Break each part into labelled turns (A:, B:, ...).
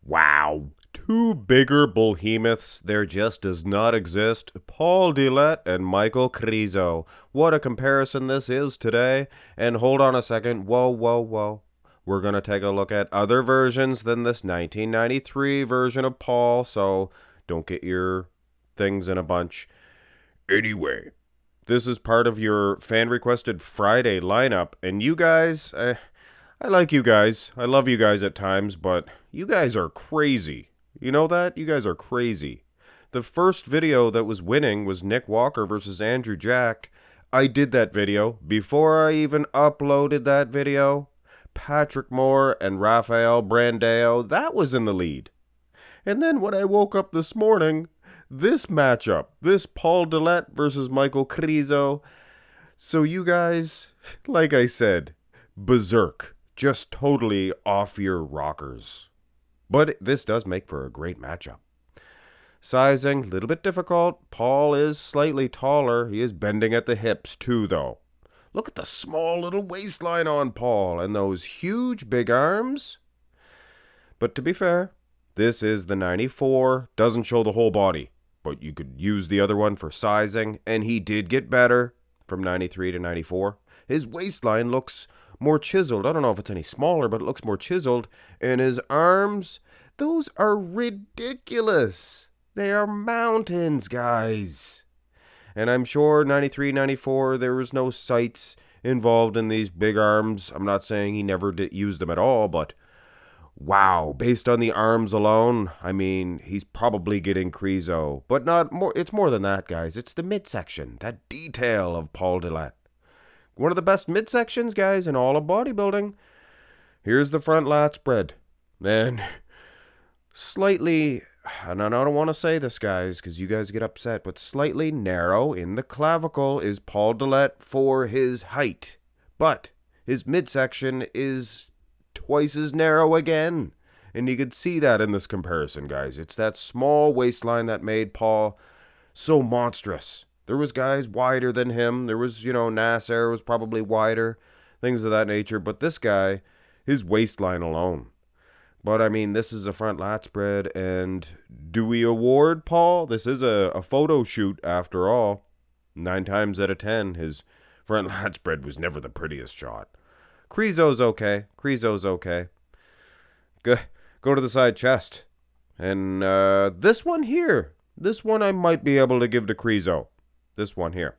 A: Wow. Two bigger behemoths there just does not exist. Paul Dillett and Michal Krizo. What a comparison this is today. And hold on a second. Whoa, whoa, whoa. We're going to take a look at other versions than this 1993 version of Paul, so don't get your things in a bunch. Anyway, this is part of your fan-requested Friday lineup, and you guys, I like you guys. I love you guys at times, but you guys are crazy. You know that? You guys are crazy. The first video that was winning was Nick Walker versus Andrew Jack. I did that video. Before I even uploaded that video, Patrick Moore and Rafael Brandao, that was in the lead. And then when I woke up this morning, this matchup, this Paul Dillett versus Michal Krizo. So you guys, like I said, berserk. Just totally off your rockers. But this does make for a great matchup. Sizing, a little bit difficult. Paul is slightly taller. He is bending at the hips too, though. Look at the small little waistline on Paul and those huge big arms. But to be fair, this is the 94. Doesn't show the whole body. But you could use the other one for sizing. And he did get better from 93 to 94. His waistline looks more chiseled. I don't know if it's any smaller, but it looks more chiseled. And his arms, those are ridiculous. They are mountains, guys. And I'm sure 93, 94, there was no sights involved in these big arms. I'm not saying he never did use them at all, but wow, based on the arms alone, I mean, he's probably getting Krizo. But not more. It's more than that, guys. It's the midsection, that detail of Paul Dillett. One of the best midsections, guys, in all of bodybuilding. Here's the front lat spread. Then, slightly, and I don't want to say this, guys, because you guys get upset, but slightly narrow in the clavicle is Paul Dillett for his height. But his midsection is twice as narrow again. And you could see that in this comparison, guys. It's that small waistline that made Paul so monstrous. There was guys wider than him. There was, Nasser was probably wider, things of that nature. But this guy, his waistline alone. But, I mean, this is a front lat spread. And do we award Paul? This is a photo shoot, after all. 9 times out of 10, his front lat spread was never the prettiest shot. Krizo's okay. Go to the side chest. And this one here. This one I might be able to give to Krizo. This one here.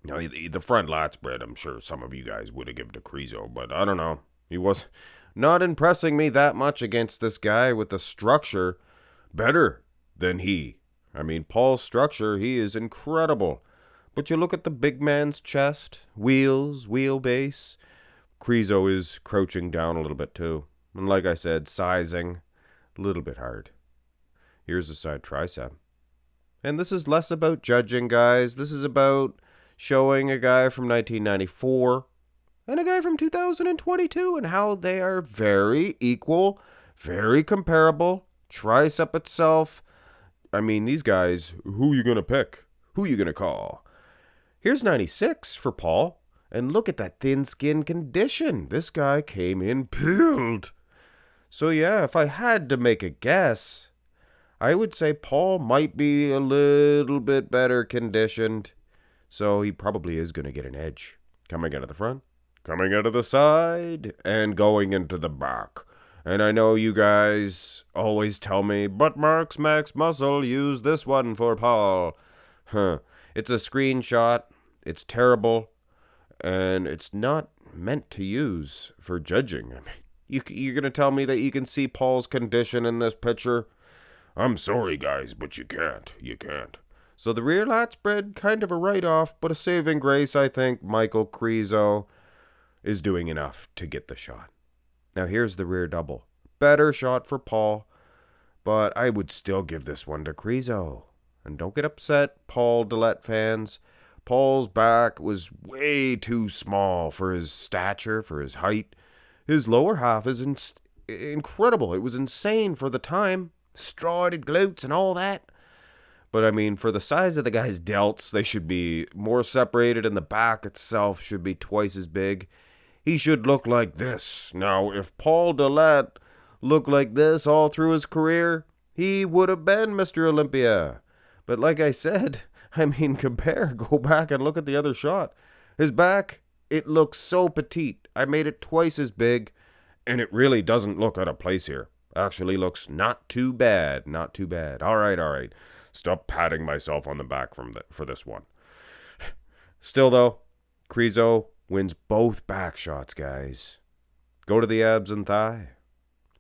A: The front lat spread, I'm sure some of you guys would have given to Krizo, but I don't know. He was not impressing me that much against this guy with the structure better than he. I mean, Paul's structure, he is incredible. But you look at the big man's chest, wheelbase. Krizo is crouching down a little bit too. And like I said, sizing, a little bit hard. Here's the side tricep. And this is less about judging, guys. This is about showing a guy from 1994 and a guy from 2022 and how they are very equal, very comparable. Tricep itself. I mean, these guys, who you going to pick? Who you going to call? Here's 96 for Paul. And look at that thin skin condition. This guy came in peeled. So yeah, if I had to make a guess, I would say Paul might be a little bit better conditioned. So he probably is going to get an edge. Coming out of the front, coming out of the side, and going into the back. And I know you guys always tell me, but Marks Max Muscle used this one for Paul. It's a screenshot. It's terrible. And it's not meant to use for judging. I mean, you're going to tell me that you can see Paul's condition in this picture? I'm sorry, guys, but you can't. You can't. So the rear lat spread, kind of a write-off, but a saving grace, I think. Michal Krizo is doing enough to get the shot. Now here's the rear double. Better shot for Paul, but I would still give this one to Krizo. And don't get upset, Paul Dillett fans. Paul's back was way too small for his stature, for his height. His lower half is incredible. It was insane for the time. Straw-headed glutes and all that. But I mean, for the size of the guy's delts, they should be more separated, and the back itself should be twice as big. He should look like this. Now, if Paul Dillett looked like this all through his career, he would have been Mr. Olympia. But like I said, go back and look at the other shot. His back, it looks so petite. I made it twice as big, and it really doesn't look out of place here. Actually looks not too bad, not too bad. All right. Stop patting myself on the back for this one. Still though, Krizo wins both back shots, guys. Go to the abs and thigh.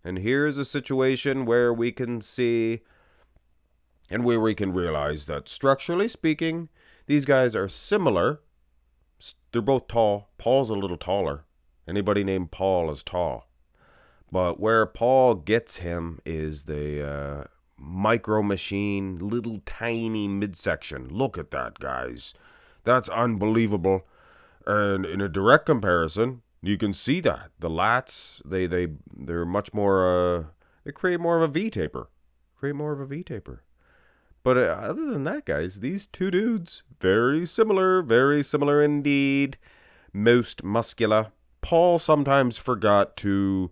A: And here's a situation where we can see and where we can realize that structurally speaking, these guys are similar. They're both tall. Paul's a little taller. Anybody named Paul is tall. But where Paul gets him is the micro machine, little tiny midsection. Look at that, guys. That's unbelievable. And in a direct comparison, you can see that the lats, they're much more. They create more of a V-taper. But other than that, guys, these two dudes, very similar indeed. Most muscular. Paul sometimes forgot to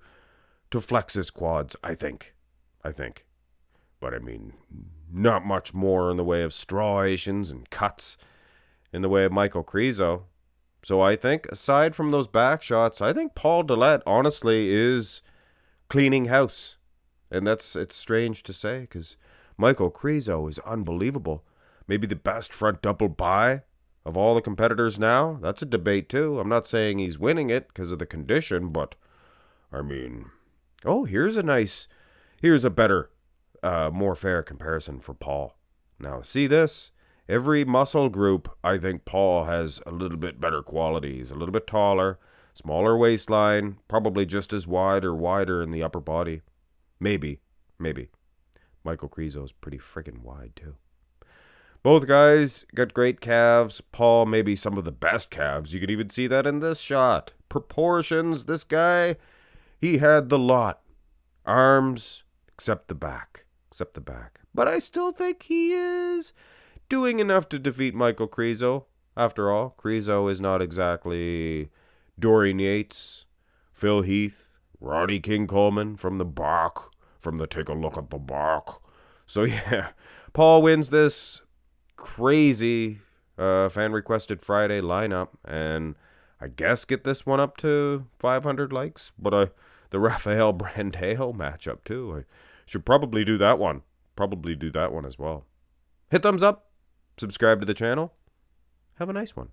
A: flex his quads, I think. But I mean, not much more in the way of striations and cuts in the way of Michal Krizo. So I think, aside from those back shots, I think Paul Dillett, honestly, is cleaning house. And it's strange to say, because Michal Krizo is unbelievable. Maybe the best front double bi of all the competitors now. That's a debate, too. I'm not saying he's winning it because of the condition, but, I mean... Oh, here's a better, more fair comparison for Paul. Now, see this? Every muscle group, I think Paul has a little bit better quality. He's a little bit taller, smaller waistline, probably just as wide or wider in the upper body. Maybe. Michal Krizo's pretty friggin' wide, too. Both guys got great calves. Paul, maybe some of the best calves. You could even see that in this shot. Proportions, this guy... He had the lot. Arms, except the back. But I still think he is doing enough to defeat Michal Krizo. After all, Krizo is not exactly Dorian Yates, Phil Heath, Roddy King Coleman from the Take a Look at the Bark. So yeah, Paul wins this crazy fan-requested Friday lineup, and I guess get this one up to 500 likes, but the Rafael Brandao matchup, too. I should probably do that one. As well. Hit thumbs up. Subscribe to the channel. Have a nice one.